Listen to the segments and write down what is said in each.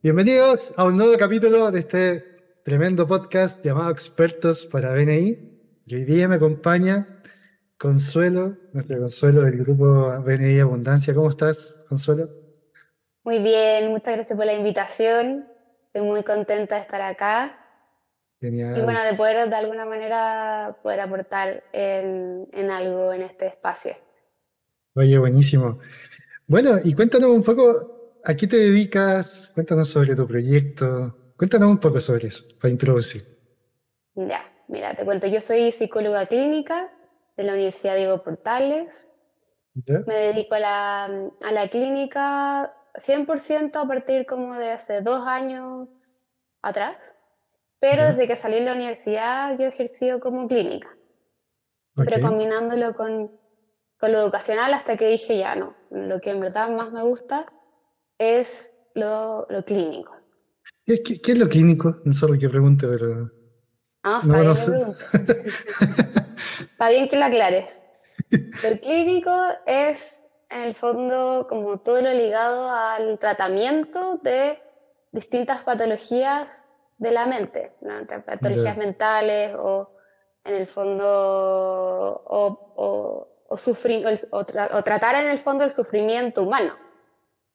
Bienvenidos a un nuevo capítulo de este tremendo podcast llamado Expertos para BNI. Y hoy día me acompaña Consuelo, nuestro Consuelo del grupo BNI Abundancia. ¿Cómo estás, Consuelo? Muy bien, muchas gracias por la invitación. Estoy muy contenta de estar acá y Genial. bueno, de poder de alguna manera poder aportar en algo en este espacio. Oye, buenísimo. Bueno, y cuéntanos un poco a qué te dedicas, cuéntanos sobre tu proyecto, cuéntanos un poco sobre eso, para introducir. Ya, mira, te cuento, yo soy psicóloga clínica de la Universidad Diego Portales. ¿Ya? Me dedico a la clínica 100% a partir como de hace 2 años atrás, pero ¿Ya? desde que salí de la universidad yo he ejercido como clínica, Ok. pero combinándolo con lo educacional hasta que dije ya no, lo que en verdad más me gusta es lo clínico. ¿Qué es lo clínico? No sé qué pregunte, pero Ah, está no bien la sé. pregunta. Está bien que la aclares. Lo clínico es en el fondo como todo lo ligado al tratamiento de distintas patologías de la mente, ¿no? Patologías Ya. mentales o en el fondo o tratar en el fondo el sufrimiento humano.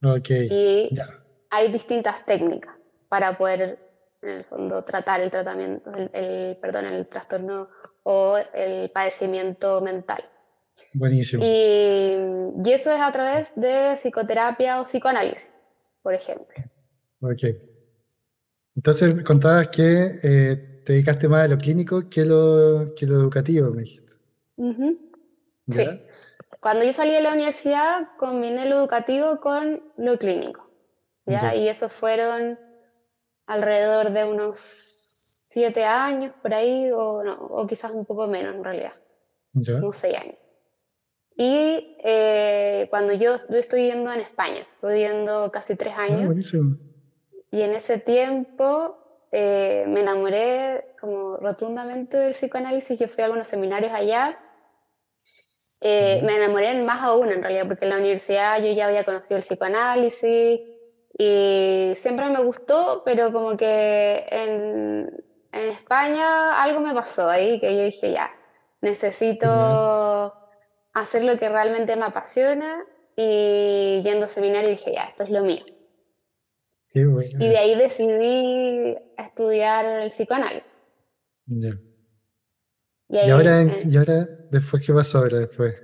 Ok. Y Ya. hay distintas técnicas para poder, en el fondo, tratar el tratamiento, perdón, el trastorno o el padecimiento mental. Buenísimo. Y eso es a través de psicoterapia o psicoanálisis, por ejemplo. Ok. Entonces me contabas que te dedicaste más a lo clínico que lo educativo, me dijiste. Ujú. Sí. ¿Ya? Cuando yo salí de la universidad, combiné lo educativo con lo clínico, ¿ya? Ya. Y eso fueron alrededor de unos 7 años por ahí, o, no, o quizás un poco menos en realidad, Ya. como 6 años. Y cuando yo estoy viviendo en España, estoy viviendo casi tres Ah, años, buenísimo. y en ese tiempo me enamoré como rotundamente del psicoanálisis. Yo fui a algunos seminarios allá. Ya. Me enamoré más aún en realidad, porque en la universidad yo ya había conocido el psicoanálisis y siempre me gustó, pero como que en España algo me pasó ahí, que yo dije, ya, Genial. necesito hacer lo que realmente me apasiona, y yendo a seminario dije, ya, esto es lo mío. Qué Y de buena. ahí decidí estudiar el psicoanálisis. Ya. Y ahí, Y ahora, después, ¿qué pasó ahora después?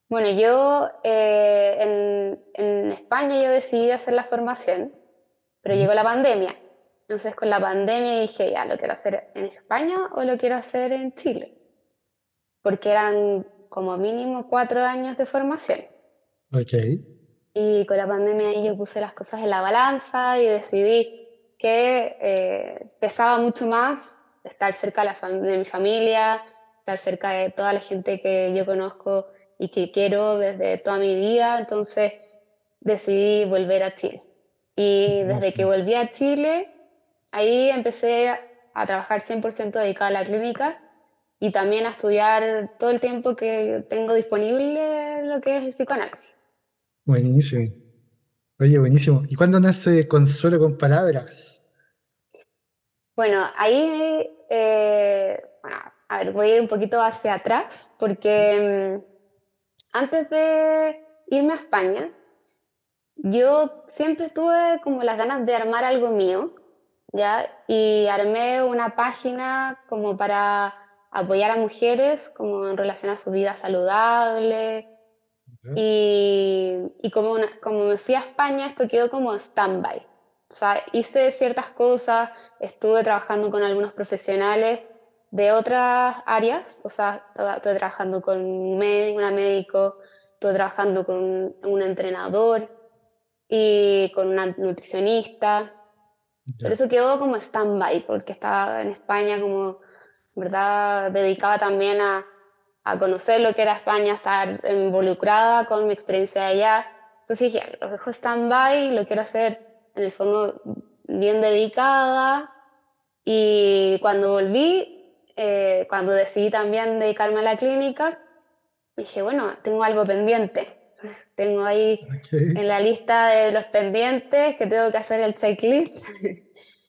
bueno, yo en España yo decidí hacer la formación, pero ¿Mm? llegó la pandemia. Entonces con la pandemia dije, ya, ¿lo quiero hacer en España o lo quiero hacer en Chile? Porque eran como mínimo 4 años de formación. Ok. Y con la pandemia ahí yo puse las cosas en la balanza y decidí que pesaba mucho más estar cerca de mi familia, estar cerca de toda la gente que yo conozco y que quiero desde toda mi vida. Entonces decidí volver a Chile. Y desde que Buenísimo. volví a Chile, ahí empecé a trabajar 100% dedicada a la clínica y también a estudiar todo el tiempo que tengo disponible lo que es el psicoanálisis. Buenísimo. Oye, buenísimo. ¿Y cuándo nace Consuelo con Palabras? Bueno, ahí, bueno, a ver, voy a ir un poquito hacia atrás porque antes de irme a España, yo siempre tuve como las ganas de armar algo mío, ¿ya? Y armé una página como para apoyar a mujeres como en relación a su vida saludable. ¿Ya? Y como me fui a España, esto quedó como stand-by. O sea, hice ciertas cosas, estuve trabajando con algunos profesionales de otras áreas, o sea, estuve trabajando con una médico, estuve trabajando con un entrenador y con una nutricionista, pero Ya. eso quedó como stand-by porque estaba en España como, ¿verdad? Dedicaba también a conocer lo que era España, estar involucrada con mi experiencia de allá. Entonces dije, lo dejo stand-by, lo quiero hacer en el fondo bien dedicada. Y cuando volví, cuando decidí también dedicarme a la clínica, dije, bueno, tengo algo pendiente. Tengo ahí Ok. en la lista de los pendientes que tengo que hacer el checklist.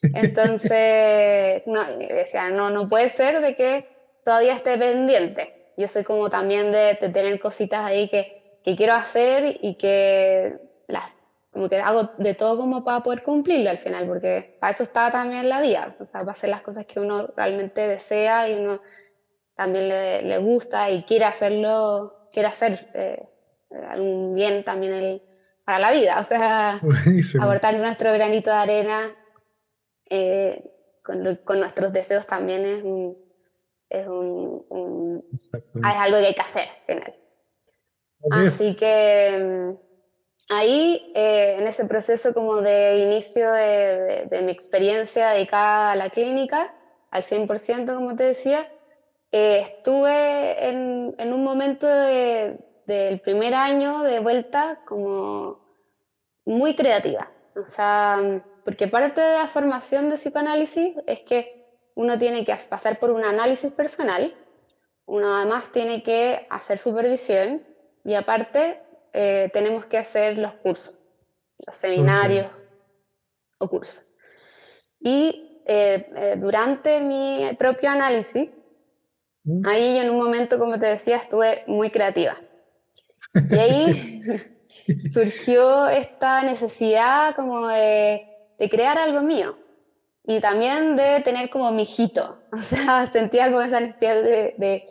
Entonces, no, decía, no, no puede ser de que todavía esté pendiente. Yo soy como también de tener cositas ahí que quiero hacer y que las, como que hago de todo como para poder cumplirlo al final, porque para eso está también la vida, o sea, para hacer las cosas que uno realmente desea y uno también le gusta y quiere hacerlo, quiere hacer algún bien también para la vida, o sea, Buenísimo. aportar nuestro granito de arena con nuestros deseos también es Exactamente. algo que hay que hacer al final. Así Así es. que ahí, en ese proceso como de inicio de mi experiencia dedicada a la clínica, al 100% como te decía, estuve en un momento del primer año de vuelta como muy creativa. O sea, porque parte de la formación de psicoanálisis es que uno tiene que pasar por un análisis personal, uno además tiene que hacer supervisión y aparte tenemos que hacer los cursos, los Ok. seminarios o cursos. Y durante mi propio análisis, Mm. ahí yo en un momento, como te decía, estuve muy creativa. Y ahí surgió esta necesidad como de crear algo mío y también de tener como mi hijito. O sea, sentía como esa necesidad de,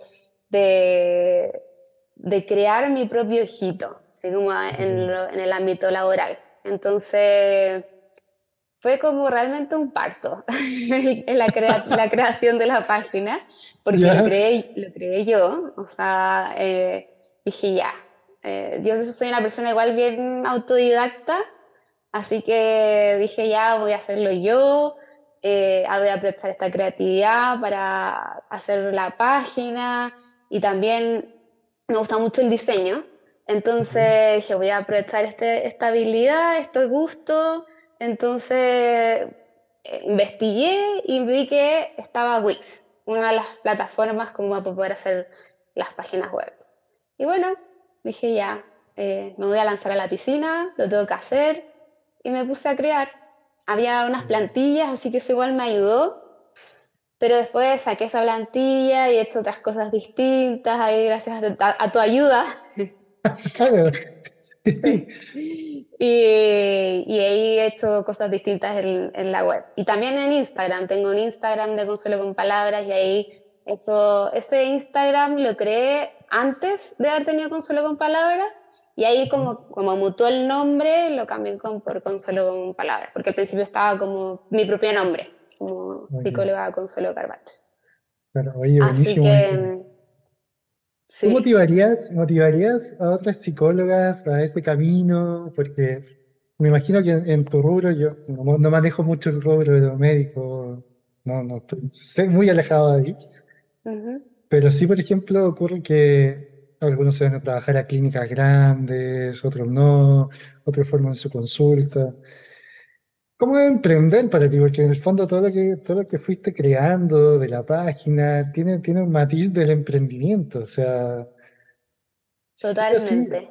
de crear mi propio hijito, así como Ok. en el ámbito laboral. Entonces, fue como realmente un parto en la creación de la página, porque Ya. lo creé yo, o sea, dije ya, yo soy una persona igual bien autodidacta, así que dije ya, voy a hacerlo yo, voy a aprovechar esta creatividad para hacer la página y también me gusta mucho el diseño, Ok. entonces dije voy a aprovechar esta habilidad, este gusto, entonces investigué y vi que estaba Wix, una de las plataformas como para poder hacer las páginas web. Y bueno, dije ya, me voy a lanzar a la piscina, lo tengo que hacer y me puse a crear. Había unas plantillas, así que eso igual me ayudó, pero después saqué esa plantilla y he hecho otras cosas distintas, ahí gracias a tu ayuda. Claro. Sí. Sí. Y ahí he hecho cosas distintas en la web. Y también en Instagram, tengo un Instagram de Consuelo con Palabras y ahí he hecho, ese Instagram lo creé antes de haber tenido Consuelo con Palabras y ahí como mutó el nombre lo cambié por Consuelo con Palabras, porque al principio estaba como mi propio nombre, como Ok. psicóloga Consuelo Carbacho. Pero, oye, Así buenísimo. que ¿Tú sí. motivarías a otras psicólogas a ese camino? Porque me imagino que en tu rubro, yo no manejo mucho el rubro de lo médico, no estoy muy alejado de ahí, Ujú. pero sí, por ejemplo, ocurre que algunos se van a trabajar a clínicas grandes, otros no, otros forman su consulta. ¿Cómo es emprender para ti? Porque en el fondo todo lo que fuiste creando de la página tiene un matiz del emprendimiento, o sea... Sí o sí, Totalmente.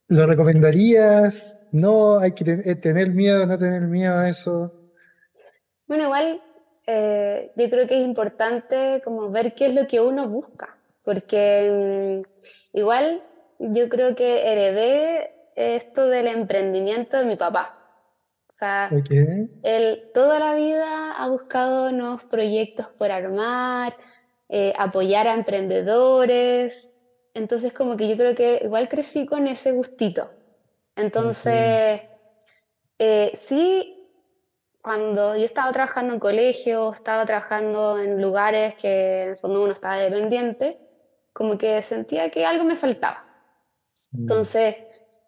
¿lo recomendarías? No, hay que tener miedo, no tener miedo a eso. Bueno, igual yo creo que es importante como ver qué es lo que uno busca, porque igual yo creo que heredé esto del emprendimiento de mi papá. O sea, Ok, él toda la vida ha buscado nuevos proyectos por armar, apoyar a emprendedores. Entonces, como que yo creo que igual crecí con ese gustito. ok. Entonces, sí, cuando yo estaba trabajando en colegios, estaba trabajando en lugares que en el fondo uno estaba dependiente, como que sentía que algo me faltaba. Mm, Entonces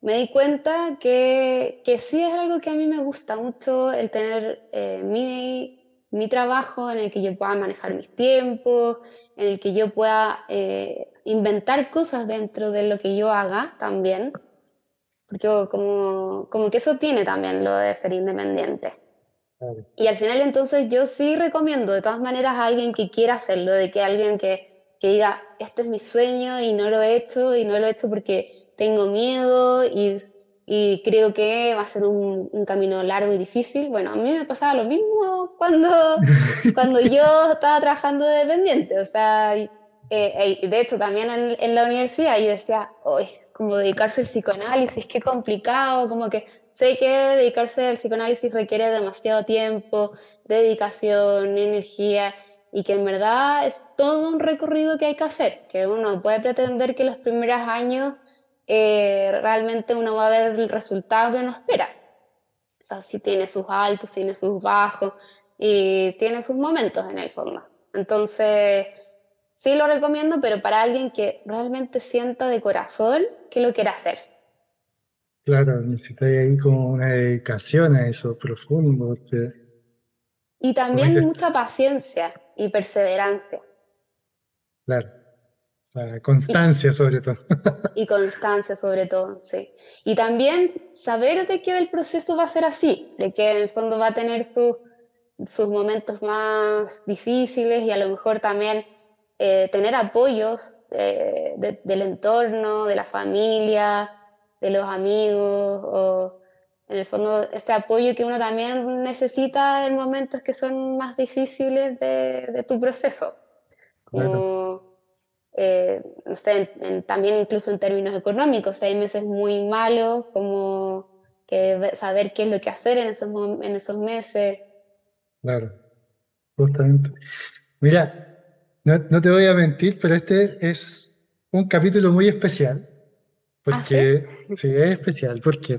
me di cuenta que sí es algo que a mí me gusta mucho, el tener mi trabajo en el que yo pueda manejar mis tiempos, en el que yo pueda inventar cosas dentro de lo que yo haga también, porque como que eso tiene también lo de ser independiente. claro. Y al final entonces yo sí recomiendo de todas maneras a alguien que quiera hacerlo, de que alguien que diga, este es mi sueño y no lo he hecho porque tengo miedo y creo que va a ser un camino largo y difícil. Bueno, a mí me pasaba lo mismo cuando yo estaba trabajando de dependiente, o sea, de hecho también en la universidad yo decía, uy, como dedicarse al psicoanálisis, qué complicado, como que sé que dedicarse al psicoanálisis requiere demasiado tiempo, dedicación, energía, y que en verdad es todo un recorrido que hay que hacer, que uno puede pretender que los primeros años realmente uno va a ver el resultado que uno espera. O sea, sí tiene sus altos, tiene sus bajos y tiene sus momentos en el fondo. Entonces, sí lo recomiendo, pero para alguien que realmente sienta de corazón que lo quiera hacer. Claro, necesitas ahí como una dedicación a eso profundo, porque, Y como también dices, mucha paciencia y perseverancia. claro, o sea, Y, constancia sobre todo. y constancia sobre todo, sí. Y también saber de que el proceso va a ser así, de que en el fondo va a tener sus momentos más difíciles y a lo mejor también tener apoyos del entorno, de la familia, de los amigos, o en el fondo ese apoyo que uno también necesita en momentos que son más difíciles de tu proceso. Claro, Como, no sé, también incluso en términos económicos, hay meses muy malos, como que saber qué es lo que hacer en esos meses. claro, justamente. Mira, no te voy a mentir, pero este es un capítulo muy especial, ¿Ah, sí? porque, sí, es especial, porque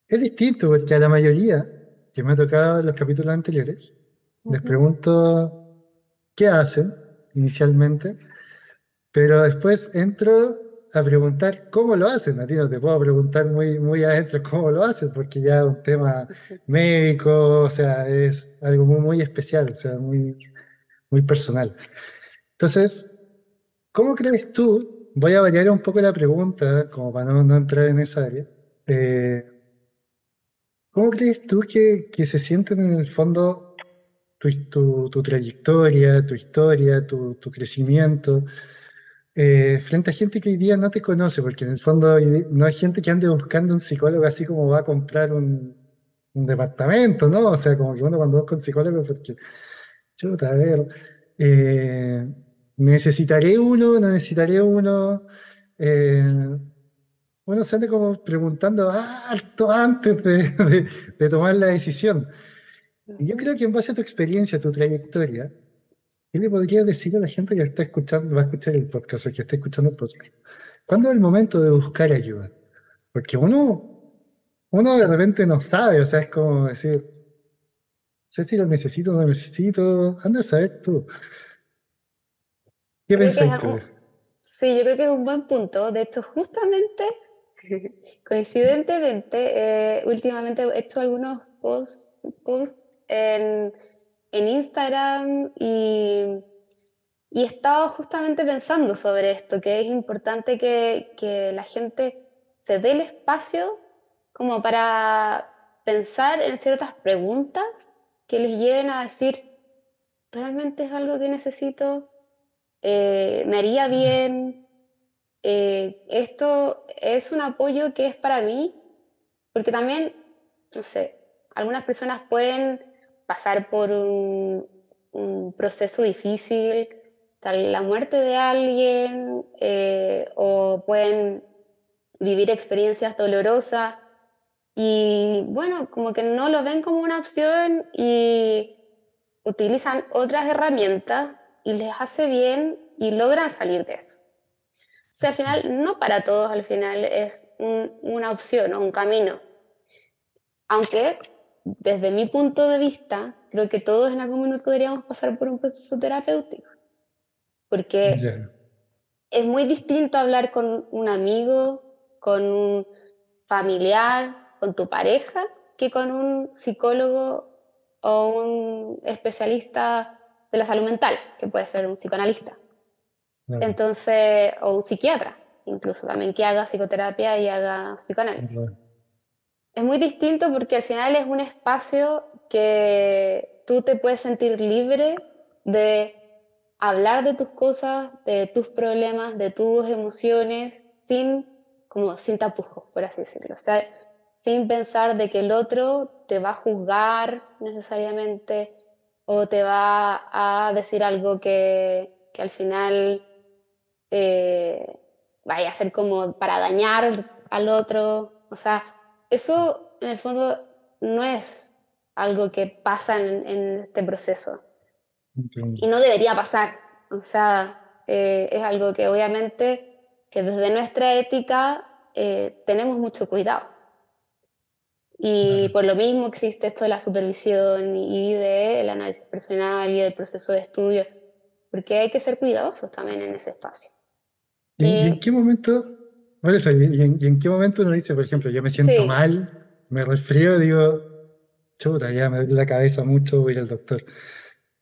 es distinto, porque a la mayoría que me ha tocado en los capítulos anteriores, les Ujú. pregunto qué hacen inicialmente, pero después entro a preguntar cómo lo hacen. A ti no te puedo preguntar muy adentro cómo lo hacen, porque ya es un tema médico, o sea, es algo muy especial, o sea, muy personal. Entonces, ¿cómo crees tú? Voy a variar un poco la pregunta, como para no entrar en esa área. Eh, ¿Cómo crees tú que se sienten en el fondo tu trayectoria, tu historia, tu crecimiento, frente a gente que hoy día no te conoce? Porque en el fondo no hay gente que ande buscando un psicólogo así como va a comprar un departamento, ¿no? O sea, como que uno cuando busca un psicólogo, porque, chuta, a ver, eh, necesitaré uno, no necesitaré uno. Eh, Uno se anda como preguntando harto antes de tomar la decisión. Y yo Ujú. creo que en base a tu experiencia, tu trayectoria, ¿qué le podrías decir a la gente que está escuchando, va a escuchar el podcast o que está escuchando el podcast? ¿Cuándo es el momento de buscar ayuda? Porque uno de repente no sabe, o sea, es como decir, no sé si lo necesito o no lo necesito, anda a saber tú. ¿Qué Yo creo que pensáis tú? sí, yo creo que es un buen punto. De hecho, justamente, coincidentemente, últimamente he hecho algunos posts en Instagram y he estado justamente pensando sobre esto, que es importante que la gente se dé el espacio como para pensar en ciertas preguntas que les lleven a decir, ¿realmente es algo que necesito? ¿Me haría bien? ¿Esto es un apoyo que es para mí? Porque también, no sé, algunas personas pueden pasar por un proceso difícil, tal la muerte de alguien, o pueden vivir experiencias dolorosas y bueno, como que no lo ven como una opción y utilizan otras herramientas y les hace bien y logran salir de eso. O sea, al final, no para todos, al final es una opción o un camino. Aunque, desde mi punto de vista, creo que todos en algún momento deberíamos pasar por un proceso terapéutico. Porque Ya, es muy distinto hablar con un amigo, con un familiar, con tu pareja, que con un psicólogo o un especialista de la salud mental, que puede ser un psicoanalista. claro, Entonces, o un psiquiatra, incluso también que haga psicoterapia y haga psicoanálisis. claro, Es muy distinto porque al final es un espacio que tú te puedes sentir libre de hablar de tus cosas, de tus problemas, de tus emociones, sin como sin tapujos, por así decirlo. O sea, sin pensar de que el otro te va a juzgar necesariamente o te va a decir algo que al final eh, vaya a ser como para dañar al otro. O sea, eso en el fondo no es algo que pasa en este proceso entiendo. y no debería pasar. O sea, es algo que obviamente que desde nuestra ética tenemos mucho cuidado. Y Claro. por lo mismo existe esto de la supervisión y del análisis personal y del proceso de estudio, porque hay que ser cuidadosos también en ese espacio. Y en qué momento, por eso, y en qué momento uno dice, por ejemplo, yo me siento Sí, mal, me resfrío, digo, chuta, ya me duele la cabeza mucho, voy a ir al doctor.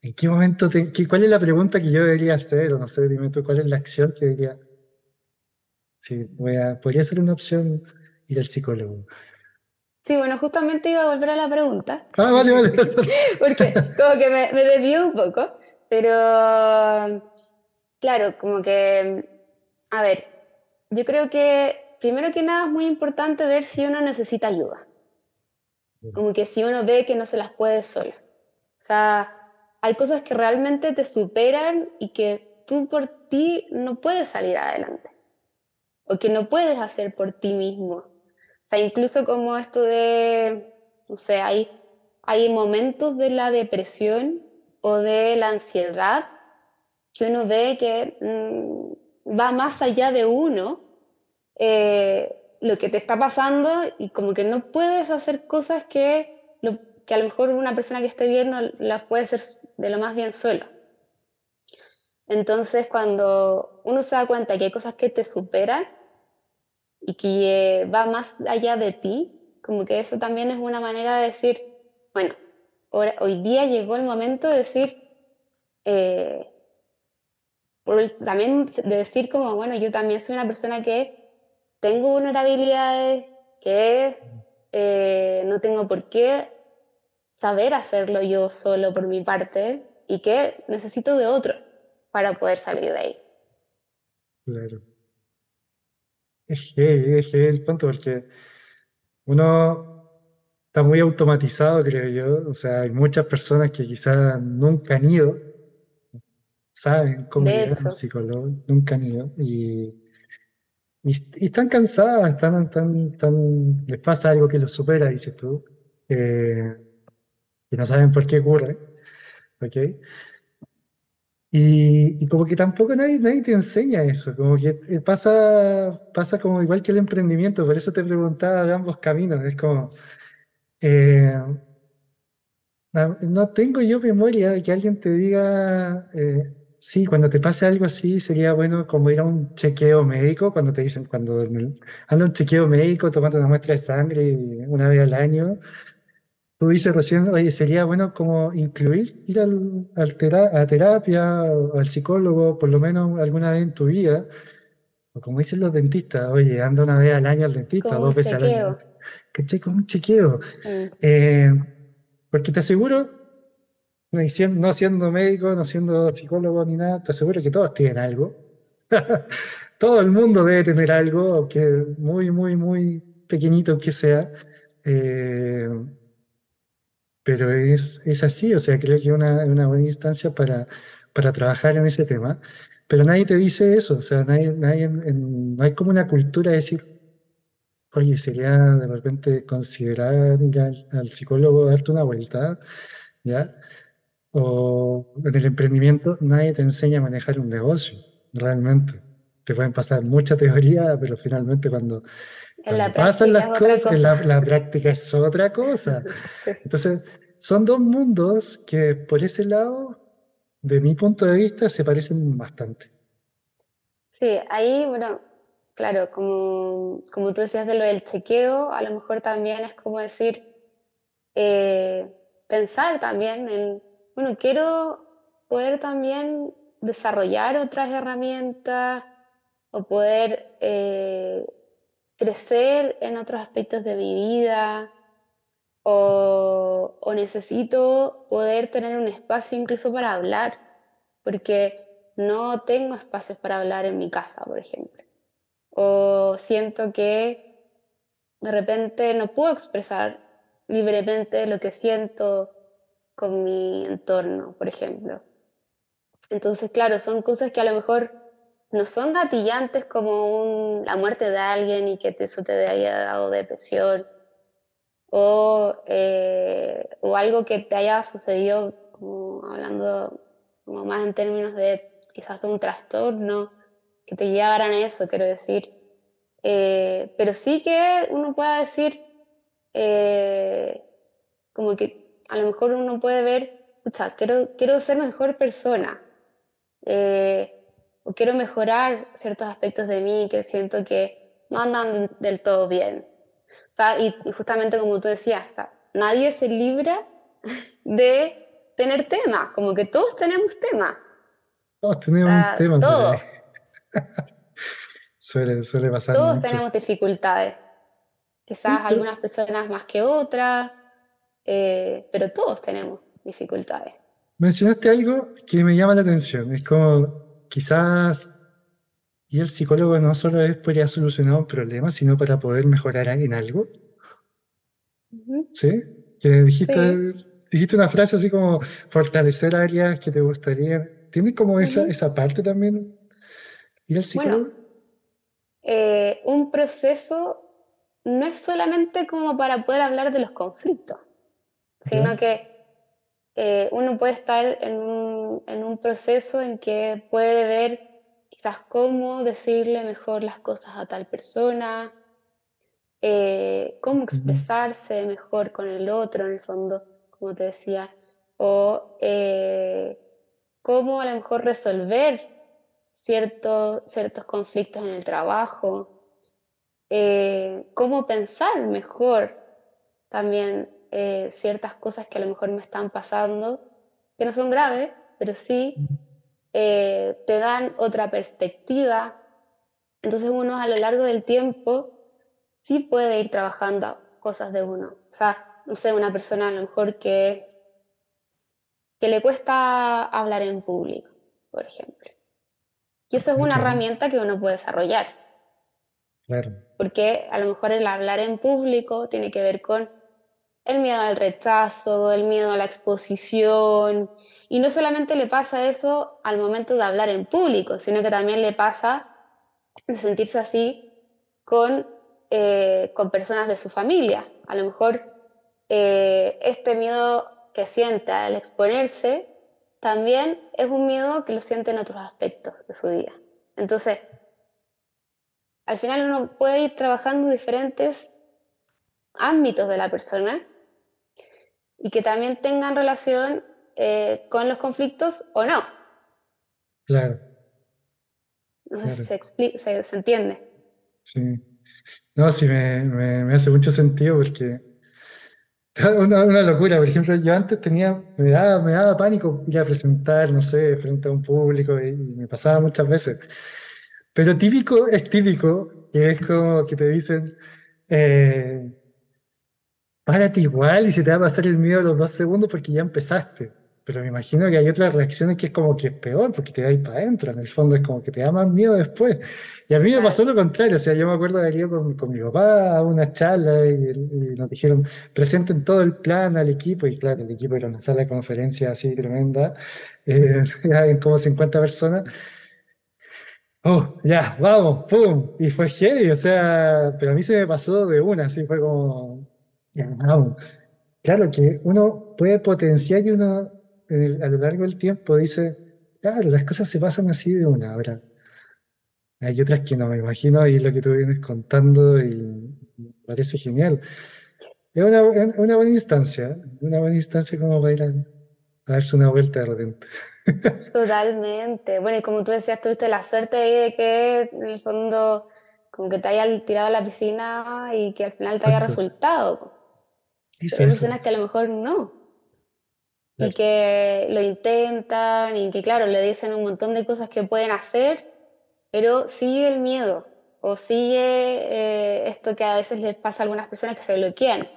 ¿En qué momento, cuál es la pregunta que yo debería hacer? O no sé, dime tú, ¿cuál es la acción que debería, sí, podría ser una opción ir al psicólogo? sí, bueno, justamente iba a volver a la pregunta, Ah, vale, vale. porque como que me desvió un poco, pero claro, como que, a ver, yo creo que primero que nada es muy importante ver si uno necesita ayuda, como que si uno ve que no se las puede sola. O sea, hay cosas que realmente te superan y que tú por ti no puedes salir adelante o que no puedes hacer por ti mismo. O sea, incluso como esto de, no sé, hay momentos de la depresión o de la ansiedad que uno ve que va más allá de uno, lo que te está pasando y como que no puedes hacer cosas que a lo mejor una persona que esté bien no las puede hacer de lo más bien solo. Entonces, cuando uno se da cuenta que hay cosas que te superan y que va más allá de ti, como que eso también es una manera de decir, bueno, hoy día llegó el momento de decir, eh, también de decir como, bueno, yo también soy una persona que tengo vulnerabilidades, que no tengo por qué saber hacerlo yo solo por mi parte y que necesito de otro para poder salir de ahí. Claro. Es el punto, porque uno está muy automatizado, creo yo. O sea, hay muchas personas que quizás nunca han ido, saben cómo De llegar a un hecho, psicólogo, nunca han ido, y están cansadas, les pasa algo que los supera, dices tú, eh, y no saben por qué ocurre, ¿ok? Y como que tampoco nadie te enseña eso, como que pasa como igual que el emprendimiento, por eso te preguntaba de ambos caminos, es como, eh, no tengo yo memoria de que alguien te diga, sí, cuando te pase algo así sería bueno como ir a un chequeo médico, cuando te dicen, anda un chequeo médico, tomando una muestra de sangre una vez al año. Tú dices recién, oye, sería bueno como incluir ir a terapia o al psicólogo por lo menos alguna vez en tu vida, o como dicen los dentistas, oye, anda una vez al año al dentista, como dos un veces al año, chequeo. ¿cachai? Como un chequeo. Mm, Eh, Porque te aseguro, no siendo médico, no siendo psicólogo ni nada, te aseguro que todos tienen algo. Todo el mundo debe tener algo, aunque muy, muy, muy pequeñito que sea. Eh, pero es así, o sea, creo que es una buena instancia para trabajar en ese tema. Pero nadie te dice eso, o sea, no hay como una cultura de decir, oye, sería de repente considerar ir al psicólogo, darte una vuelta, ¿ya? O en el emprendimiento nadie te enseña a manejar un negocio, realmente. Te pueden pasar mucha teoría, pero finalmente en la cuando pasan práctica las es otra cosas, cosa. la práctica es otra cosa. Sí. Entonces, son dos mundos que por ese lado, de mi punto de vista, se parecen bastante. Sí, ahí, bueno, claro, como tú decías de lo del chequeo, a lo mejor también es como decir, pensar también en, bueno, quiero poder también desarrollar otras herramientas o poder crecer en otros aspectos de mi vida o necesito poder tener un espacio incluso para hablar, porque no tengo espacios para hablar en mi casa, por ejemplo. o siento que de repente no puedo expresar libremente lo que siento con mi entorno, por ejemplo. Entonces, claro, son cosas que a lo mejor no son gatillantes como la muerte de alguien y que eso te haya dado depresión o algo que te haya sucedido, como hablando como más en términos de quizás de un trastorno, que te llevaran a eso, quiero decir. Pero sí que uno pueda decir, eh, como que a lo mejor uno puede ver, pucha, quiero ser mejor persona, eh, o quiero mejorar ciertos aspectos de mí que siento que no andan del todo bien. O sea, y justamente como tú decías, o sea, nadie se libra de tener temas, como que todos tenemos temas, Todos o tenemos un sea, tema por ahí. todos, Suele pasar todos mucho. tenemos dificultades, Sí, quizás pero algunas personas más que otras, pero todos tenemos dificultades. mencionaste algo que me llama la atención. Es como quizás, y el psicólogo no solo es para solucionar un problema, sino para poder mejorar en algo. Ujú. ¿Sí? Que Sí, dijiste una frase así como fortalecer áreas que te gustaría. ¿Tiene como ujú. esa parte también ir al Bueno, psicólogo? un proceso no es solamente como para poder hablar de los conflictos, ¿Ya? sino que uno puede estar en un proceso en que puede ver quizás cómo decirle mejor las cosas a tal persona, cómo Ujú, expresarse mejor con el otro, en el fondo, como te decía, o cómo a lo mejor resolver ciertos conflictos en el trabajo, cómo pensar mejor también ciertas cosas que a lo mejor me están pasando, que no son graves, pero sí te dan otra perspectiva. Entonces uno a lo largo del tiempo sí puede ir trabajando cosas de uno. O sea, no sé, una persona a lo mejor que le cuesta hablar en público, por ejemplo. Y eso es una ok, herramienta que uno puede desarrollar, claro. porque a lo mejor el hablar en público tiene que ver con el miedo al rechazo, el miedo a la exposición. Y no solamente le pasa eso al momento de hablar en público, sino que también le pasa de sentirse así con personas de su familia. A lo mejor este miedo que siente al exponerse también es un miedo que lo siente en otros aspectos de su vida. Entonces, al final uno puede ir trabajando diferentes ámbitos de la persona y que también tengan relación con los conflictos o no. Claro, No sé si claro. se entiende. Sí. No, sí, me hace mucho sentido porque una locura. Por ejemplo, yo antes me daba pánico ir a presentar, no sé, frente a un público y me pasaba muchas veces. Pero típico es típico, que es como que te dicen, eh, párate igual y se te va a pasar el miedo a los 2 segundos porque ya empezaste. Pero me imagino que hay otras reacciones que es como que es peor porque te va a ir para adentro. En el fondo es como que te da más miedo después. Y a mí me Claro. pasó lo contrario. O sea, yo me acuerdo de haber ido con mi papá a una charla y nos dijeron, presenten todo el plan al equipo. Y claro, el equipo era una sala de conferencia así tremenda. Eran como 50 personas. Oh, ya, vamos, ¡pum! Y fue heavy, o sea, pero a mí se me pasó de una, así fue como, ya, vamos. Claro que uno puede potenciar y uno a lo largo del tiempo dice, claro, las cosas se pasan así de una. Ahora, hay otras que no me imagino y lo que tú vienes contando y me parece genial. Es una buena instancia como para ir a darse una vuelta de repente. Totalmente. Bueno, y como tú decías, tuviste la suerte ahí de que en el fondo como que te hayas tirado a la piscina y que al final te haya Exacto. resultado. Pero hay Eso, personas que a lo mejor no. Y claro. que lo intentan y que claro, le dicen un montón de cosas que pueden hacer, pero sigue el miedo o sigue esto que a veces les pasa a algunas personas que se bloquean,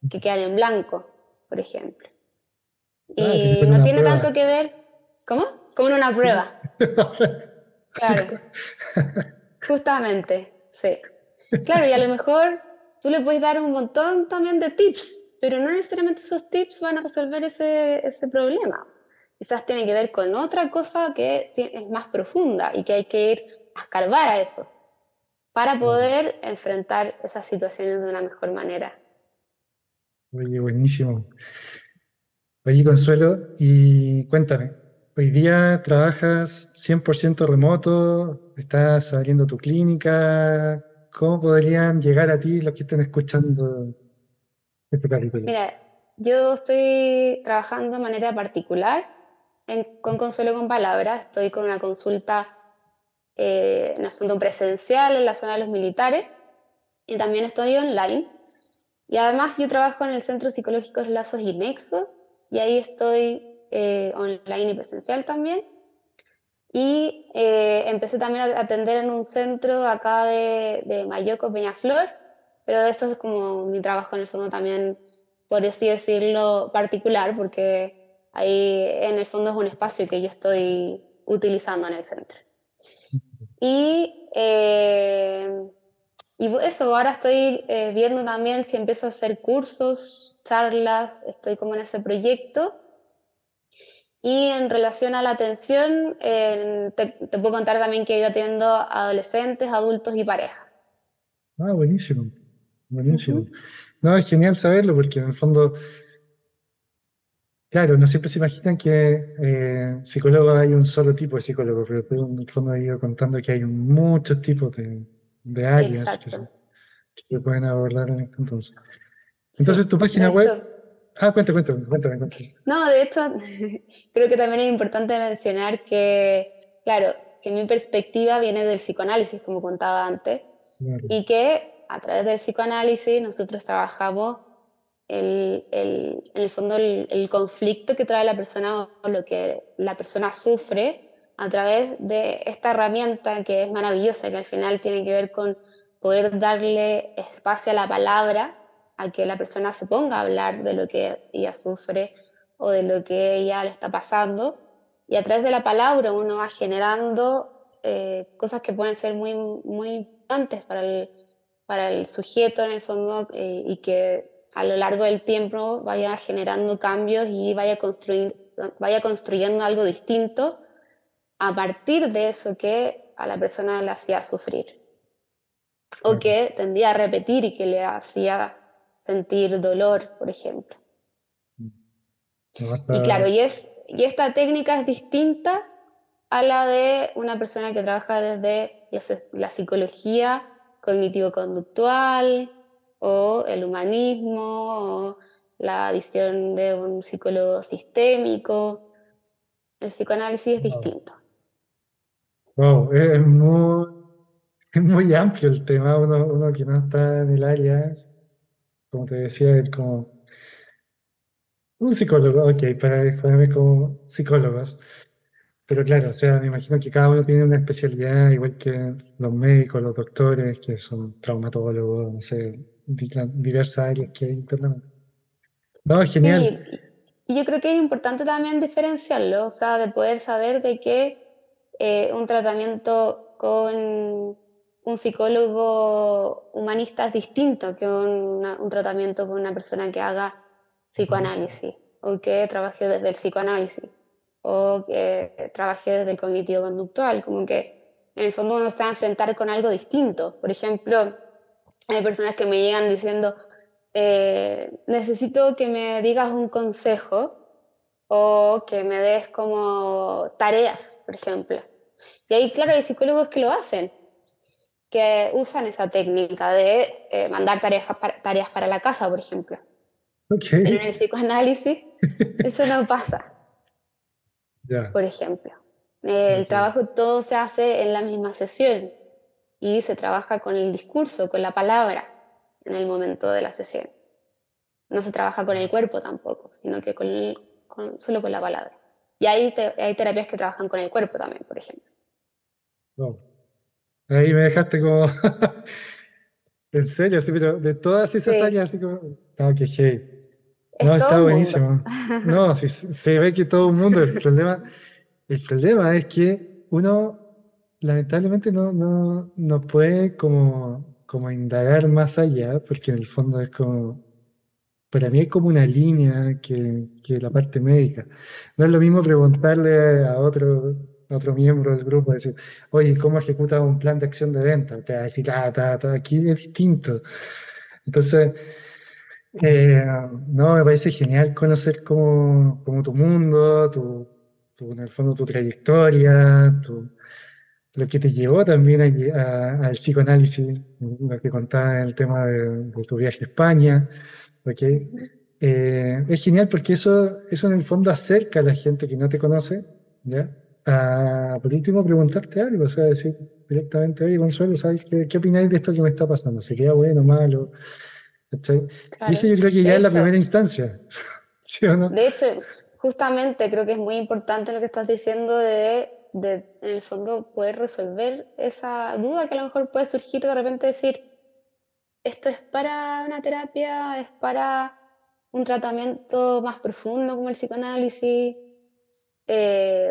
que quedan en blanco, por ejemplo. Ah, Y tipo en no una tiene tanto prueba. que ver, ¿cómo? Como en una prueba, Así claro. Justamente, sí. Claro, y a lo mejor tú le puedes dar un montón también de tips, pero no necesariamente esos tips van a resolver ese problema. Quizás tiene que ver con otra cosa que es más profunda y que hay que ir a escarbar a eso para Claro. poder enfrentar esas situaciones de una mejor manera. Oye, buenísimo. Oye, Consuelo, y cuéntame, ¿hoy día trabajas 100% remoto? ¿Estás abriendo tu clínica? ¿Cómo podrían llegar a ti los que estén escuchando este capítulo? Mira, yo estoy trabajando de manera particular con Consuelo con Palabras. Estoy con una consulta en el fondo presencial en la zona de los militares y también estoy online. Y además yo trabajo en el Centro Psicológico Lazos y Nexos y ahí estoy online y presencial también. Y empecé también a atender en un centro acá de Mayoco, Peñaflor, pero eso es como mi trabajo en el fondo también, por así decirlo, particular, porque ahí en el fondo es un espacio que yo estoy utilizando en el centro. Y, eso, ahora estoy viendo también si empiezo a hacer cursos, charlas, estoy como en ese proyecto. Y en relación a la atención, te puedo contar también que yo atiendo a adolescentes, adultos y parejas. Ah, buenísimo, buenísimo. Ujú. No, es genial saberlo porque en el fondo, claro, no siempre se imaginan que psicólogos hay un solo tipo de psicólogo, pero tú en el fondo has ido contando que hay muchos tipos de áreas Exacto, que se pueden abordar en este entonces. sí. Entonces, tu De página web, hecho, cuéntame. no, de hecho, creo que también es importante mencionar que, claro, que mi perspectiva viene del psicoanálisis, como contaba antes, Claro. y que a través del psicoanálisis nosotros trabajamos en el fondo el conflicto que trae la persona o lo que la persona sufre a través de esta herramienta que es maravillosa, que al final tiene que ver con poder darle espacio a la palabra, a que la persona se ponga a hablar de lo que ella sufre o de lo que ella le está pasando. Y a través de la palabra uno va generando cosas que pueden ser muy, muy importantes para el sujeto en el fondo y que a lo largo del tiempo vaya generando cambios y vaya construyendo algo distinto a partir de eso que a la persona le hacía sufrir o Claro. que tendía a repetir y que le hacía sentir dolor, por ejemplo. No, Y claro, está- y esta técnica es distinta a la de una persona que trabaja desde la psicología cognitivo-conductual o el humanismo o la visión de un psicólogo sistémico. El psicoanálisis es wow, distinto. wow, es muy amplio el tema, uno que no está en el área, como te decía, es como un psicólogo, ok, para mí como psicólogos. Pero claro, o sea, me imagino que cada uno tiene una especialidad, igual que los médicos, los doctores, que son traumatólogos, no sé, diversas áreas que hay internamente. No, es genial. Sí, y yo creo que es importante también diferenciarlo, o sea, de poder saber de que un tratamiento con un psicólogo humanista es distinto que un tratamiento con una persona que haga psicoanálisis o que trabaje desde el psicoanálisis o que trabaje desde el cognitivo conductual, como que en el fondo uno se va a enfrentar con algo distinto. Por ejemplo, hay personas que me llegan diciendo, necesito que me digas un consejo o que me des como tareas, por ejemplo. Y ahí, claro, hay psicólogos que lo hacen, que usan esa técnica de mandar tareas para la casa, por ejemplo. Ok, Pero en el psicoanálisis eso no pasa, ya, por ejemplo. El ok. trabajo todo se hace en la misma sesión y se trabaja con el discurso, con la palabra en el momento de la sesión. No se trabaja con el cuerpo tampoco, sino que solo con la palabra. Y hay terapias que trabajan con el cuerpo también, por ejemplo. Wow. Ahí me dejaste como, en serio, sí, pero de todas esas Sí, áreas, así como, no, que hey. No, es todo está un mundo. buenísimo. No, sí, se ve que todo el mundo, el problema es que uno lamentablemente no puede como indagar más allá, porque en el fondo es como, para mí es como una línea que la parte médica. No es lo mismo preguntarle a otro miembro del grupo, decir, oye, ¿cómo ejecutas un plan de acción de venta? Te va a decir, aquí es distinto. Entonces, eh, no, me parece genial conocer como tu mundo, en el fondo tu trayectoria, lo que te llevó también al psicoanálisis, lo que contaba en el tema de tu viaje a España, ¿ok? Es genial porque eso en el fondo acerca a la gente que no te conoce, ¿ya? Por último, preguntarte algo, o sea, decir directamente, oye, Consuelo, ¿sabes qué opináis de esto que me está pasando? ¿Sería bueno o malo? ¿Cachai? Y eso Claro. yo creo que ya De es la hecho, primera instancia, ¿sí o no? de hecho, justamente creo que es muy importante lo que estás diciendo en el fondo, poder resolver esa duda que a lo mejor puede surgir de repente decir, esto es para una terapia, es para un tratamiento más profundo como el psicoanálisis,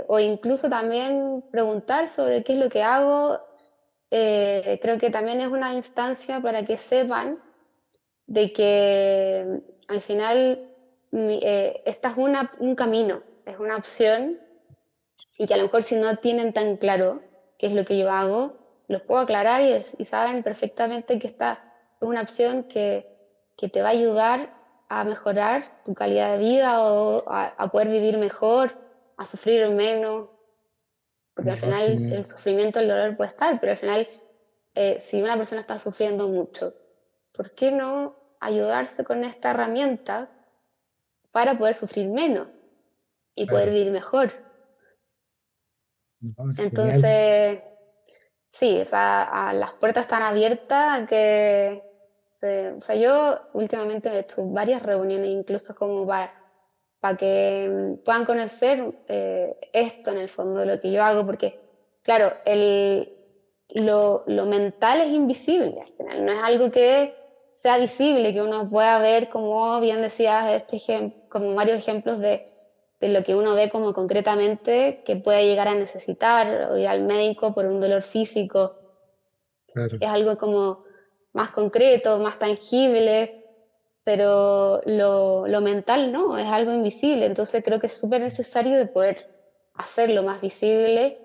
o incluso también preguntar sobre qué es lo que hago. Creo que también es una instancia para que sepan de que al final esta es un camino, es una opción y que a lo mejor si no tienen tan claro qué es lo que yo hago, los puedo aclarar y saben perfectamente que esta es una opción que te va a ayudar a mejorar tu calidad de vida o a poder vivir mejor, a sufrir menos, porque al No, final genial. el sufrimiento, el dolor puede estar, pero al final si una persona está sufriendo mucho, ¿por qué no ayudarse con esta herramienta para poder sufrir menos y poder Claro. vivir mejor? No, genial. Entonces, sí, o sea, las puertas están abiertas a que o sea, yo últimamente he hecho varias reuniones, incluso como para que puedan conocer esto en el fondo de lo que yo hago, porque, claro, lo mental es invisible al final, no es algo que sea visible, que uno pueda ver, como bien decías, como varios ejemplos de lo que uno ve como concretamente que puede llegar a necesitar o ir al médico por un dolor físico. Claro. Es algo como más concreto, más tangible, pero lo mental no, es algo invisible. Entonces creo que es súper necesario de poder hacerlo más visible,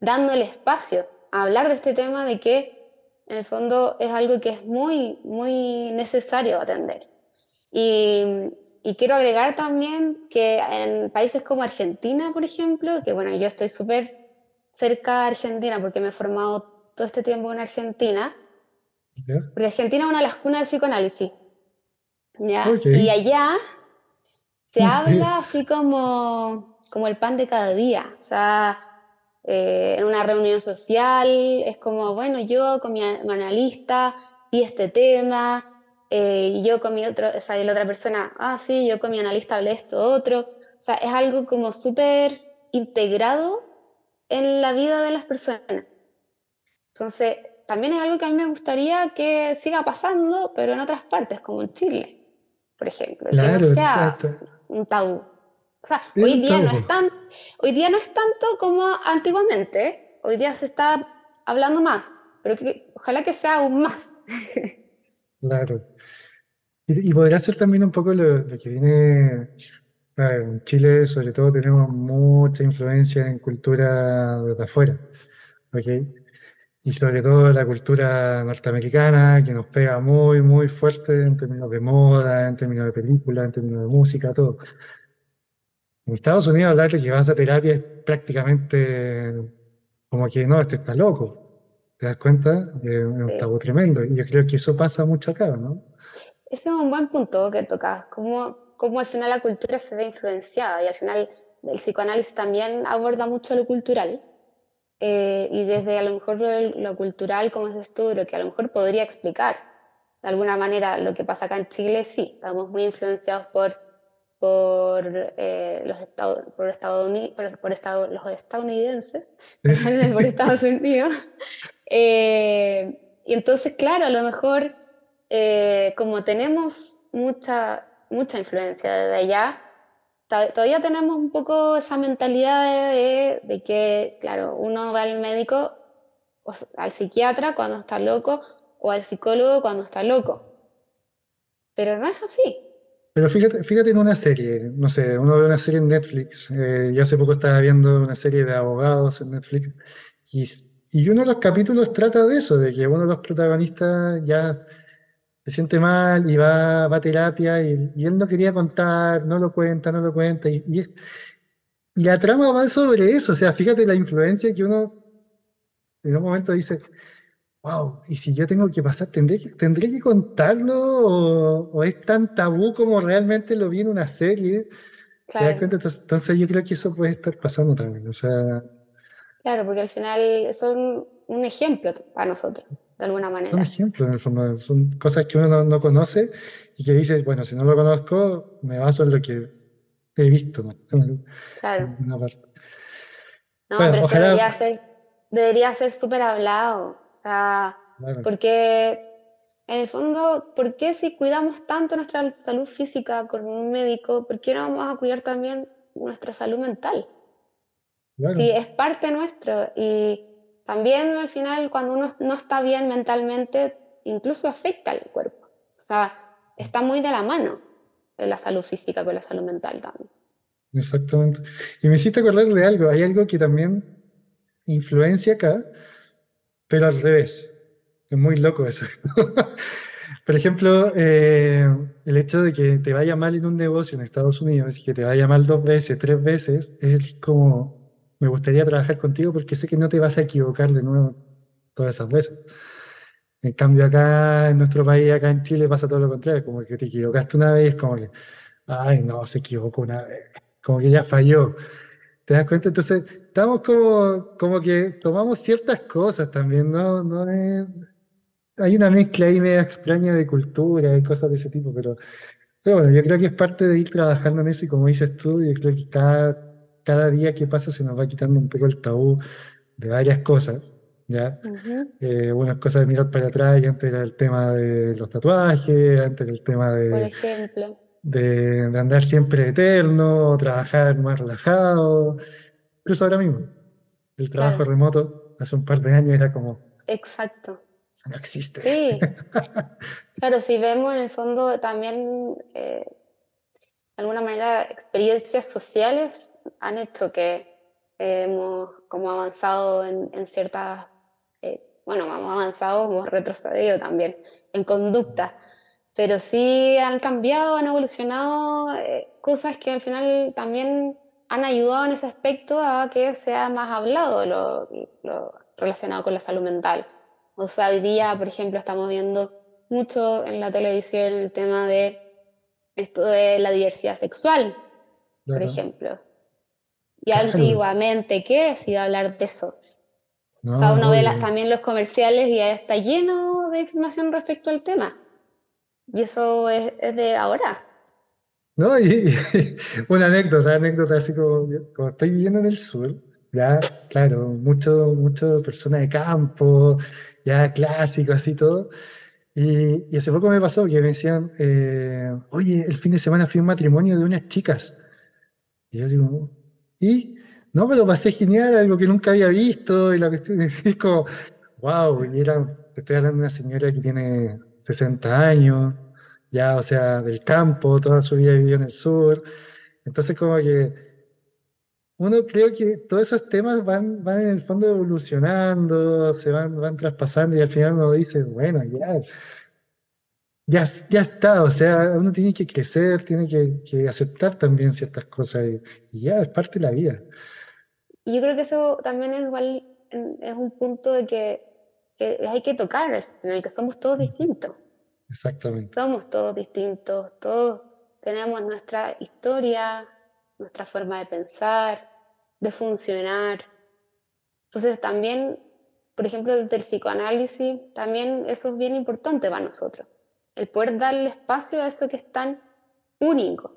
dándole espacio a hablar de este tema de que en el fondo es algo que es muy, muy necesario atender. Y, y quiero agregar también que en países como Argentina, por ejemplo, que bueno, yo estoy súper cerca de Argentina porque me he formado todo este tiempo en Argentina, ¿Ya? porque Argentina es una de las cunas del psicoanálisis, ¿ya? Ok. Y allá se Sí. habla así como el pan de cada día, o sea, en una reunión social es como, bueno, yo con mi analista vi este tema, y yo con mi otro, o sea, y la otra persona, ah, sí, yo con mi analista hablé esto otro, o sea, es algo como súper integrado en la vida de las personas. Entonces, también es algo que a mí me gustaría que siga pasando, pero en otras partes, como en Chile, por ejemplo, que no Claro, sea un tabú. O sea, es un tabú. hoy día no es tanto como antiguamente, ¿eh? Hoy día se está hablando más, pero ojalá que sea aún más. Claro. Y podrá ser también un poco lo que viene. En Chile, sobre todo, tenemos mucha influencia en cultura desde afuera, ¿ok? Y sobre todo la cultura norteamericana, que nos pega muy, muy fuerte en términos de moda, en términos de película, en términos de música, todo. En Estados Unidos hablar de que vas a terapia es prácticamente como que no, este está loco. ¿Te das cuenta? Es un Eh, tabú tremendo. Y yo creo que eso pasa mucho acá, ¿no? Ese es un buen punto que tocas, cómo al final la cultura se ve influenciada y al final el psicoanálisis también aborda mucho lo cultural. Y desde a lo mejor lo cultural, como es esto, lo que a lo mejor podría explicar de alguna manera lo que pasa acá en Chile, sí, estamos muy influenciados los estadounidenses, perdón, por Estados Unidos. Y entonces, claro, a lo mejor, como tenemos mucha influencia desde allá, todavía tenemos un poco esa mentalidad de que, claro, uno va al médico al psiquiatra cuando está loco o al psicólogo cuando está loco. Pero no es así. Pero fíjate en una serie, no sé, uno ve una serie en Netflix, yo hace poco estaba viendo una serie de abogados en Netflix, y, y uno de los capítulos trata de eso, de que uno de los protagonistas ya se siente mal y va a terapia y él no quería contar, no lo cuenta, no lo cuenta, y la trama va sobre eso, o sea, fíjate la influencia que uno en un momento dice, wow, y si yo tengo que pasar, tendré que contarlo o es tan tabú como realmente lo vi en una serie. ¿Te das Claro, cuenta? Entonces yo creo que eso puede estar pasando también. O sea, claro, porque al final son un ejemplo para nosotros, de alguna son manera. ejemplos en el fondo, son cosas que uno no conoce y que dice, bueno, si no lo conozco, me baso en lo que he visto, ¿no? En Claro. alguna parte. No, Bueno, pero es que ojalá, debería ser súper hablado. O sea, claro, porque en el fondo, ¿por qué si cuidamos tanto nuestra salud física con un médico, por qué no vamos a cuidar también nuestra salud mental? Sí, claro, es parte nuestro y también al final cuando uno no está bien mentalmente, incluso afecta al cuerpo. O sea, está muy de la mano la salud física con la salud mental también. exactamente. Y me hiciste acordar de algo, hay algo que también influencia acá, pero al revés. Es muy loco eso. Por ejemplo, el hecho de que te vaya mal en un negocio en Estados Unidos y que te vaya mal 2 veces, 3 veces, es como, me gustaría trabajar contigo porque sé que no te vas a equivocar de nuevo todas esas veces. En cambio, acá en nuestro país, acá en Chile, pasa todo lo contrario, como que te equivocaste una vez, como que, ay, no, se equivocó una vez, como que ya falló. ¿Te das cuenta? Entonces, estamos como que tomamos ciertas cosas también, ¿no? Hay una mezcla ahí media extraña de cultura y cosas de ese tipo, pero bueno, yo creo que es parte de ir trabajando en eso y como dices tú, yo creo que cada día que pasa se nos va quitando un poco el tabú de varias cosas, ¿ya? Ujú. Unas cosas de mirar para atrás y antes era el tema de los tatuajes, antes era el tema Por de, ejemplo, de andar siempre eterno, trabajar más relajado, incluso ahora mismo, el trabajo claro, remoto hace un par de años era como, exacto. eso no existe. Sí, claro, si vemos en el fondo también, de alguna manera, experiencias sociales han hecho que hemos como avanzado en ciertas, bueno, hemos avanzado, hemos retrocedido también en conducta, pero sí han cambiado, han evolucionado cosas que al final también han ayudado en ese aspecto a que sea más hablado lo relacionado con la salud mental. O sea, hoy día, por ejemplo, estamos viendo mucho en la televisión el tema de esto de la diversidad sexual, por Claro, ejemplo. Y claro, antiguamente, ¿qué se iba a hablar de eso? O sea, no, uno ve obvio. también los comerciales y ya está lleno de información respecto al tema. Y eso es de ahora. No, una anécdota así como estoy viviendo en el sur, ya, claro, mucho personas de campo, ya clásico, así todo. Y hace poco me pasó que me decían, oye, el fin de semana fui a un matrimonio de unas chicas. Y yo digo, ¿y? No, me lo pasé genial, algo que nunca había visto, y la cuestión es como, wow, te estoy hablando de una señora que tiene 60 años, ya, o sea, del campo, toda su vida vivió en el sur. Entonces, como que uno creo que todos esos temas van en el fondo evolucionando, van traspasando, y al final uno dice, bueno, ya está, o sea, uno tiene que crecer, tiene que aceptar también ciertas cosas, y ya es parte de la vida. Y yo creo que eso también es igual, es un punto de que hay que tocar, en el que somos todos distintos. Exactamente. Somos todos distintos, todos tenemos nuestra historia, nuestra forma de pensar, de funcionar. Entonces también, por ejemplo, desde el psicoanálisis, también eso es bien importante para nosotros. El poder darle espacio a eso que es tan único,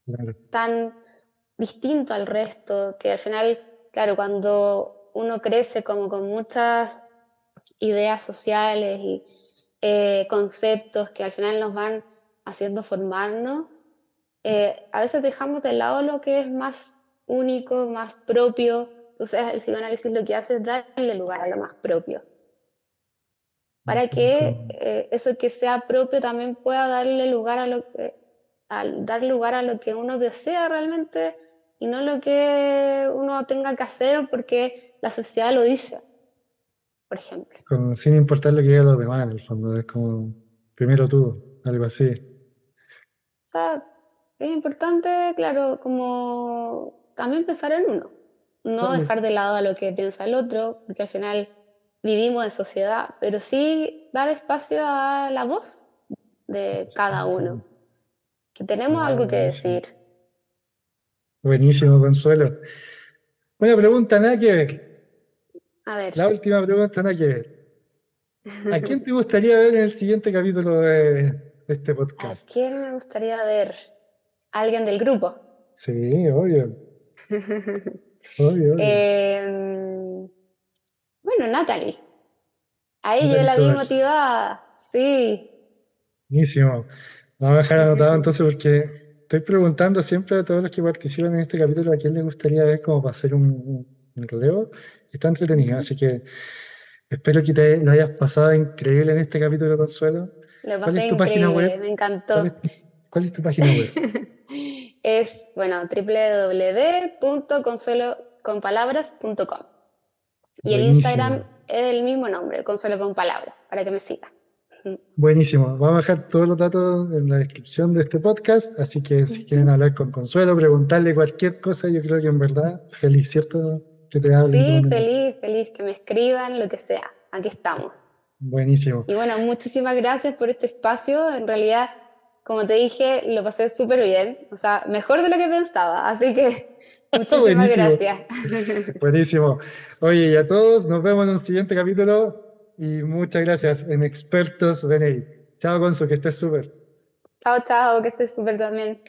Claro, tan distinto al resto, que al final, claro, cuando uno crece como con muchas ideas sociales y conceptos que al final nos van haciendo formarnos, a veces dejamos de lado lo que es más único, más propio. Entonces el psicoanálisis lo que hace es darle lugar a lo más propio, para que eso que sea propio también pueda darle lugar dar lugar a lo que uno desea realmente y no lo que uno tenga que hacer porque la sociedad lo dice, por ejemplo. Sin importar lo que digan los demás, en el fondo, es como primero tú, algo así. O sea, es importante, claro, como también pensar en uno, no Obvio. dejar de lado a lo que piensa el otro, porque al final vivimos en sociedad, pero sí dar espacio a la voz de cada uno, que tenemos Ah, algo que buenísimo. decir. Buenísimo, Consuelo. Buena pregunta, nada que ver. A ver, La última pregunta, nada que ver. ¿A quién te gustaría ver en el siguiente capítulo de este ¿a podcast? quién me gustaría ver? ¿Alguien del grupo? Sí, obvio, obvio, obvio. Bueno, Natalie. Ahí yo Natalie la vi Sobar. motivada, sí. Buenísimo. Vamos a dejar anotado entonces porque estoy preguntando siempre a todos los que participan en este capítulo a quién les gustaría ver como para hacer un relevo. Está entretenido, así que espero que te lo hayas pasado increíble en este capítulo, Consuelo. Lo ¿Cuál pasé es tu página increíble, web? me ¿Cuál encantó. es cuál es tu página web? Es, bueno, www.consueloconpalabras.com. Y el Instagram Buenísimo, es el mismo nombre, Consuelo con Palabras, para que me siga. buenísimo. Vamos a dejar todos los datos en la descripción de este podcast, así que si quieren hablar con Consuelo, preguntarle cualquier cosa, yo creo que en verdad feliz, ¿cierto? Que te hablen, te Sí, manden mensajes. feliz, feliz, que me escriban, lo que sea. Aquí estamos. Buenísimo. Y bueno, muchísimas gracias por este espacio. En realidad, como te dije, lo pasé súper bien. O sea, mejor de lo que pensaba. Así que muchísimas Buenísimo, gracias. buenísimo. Oye, y a todos, nos vemos en un siguiente capítulo y muchas gracias en Expertos BNI. Chao, Consu, que estés súper. Chao, chao, que estés súper también.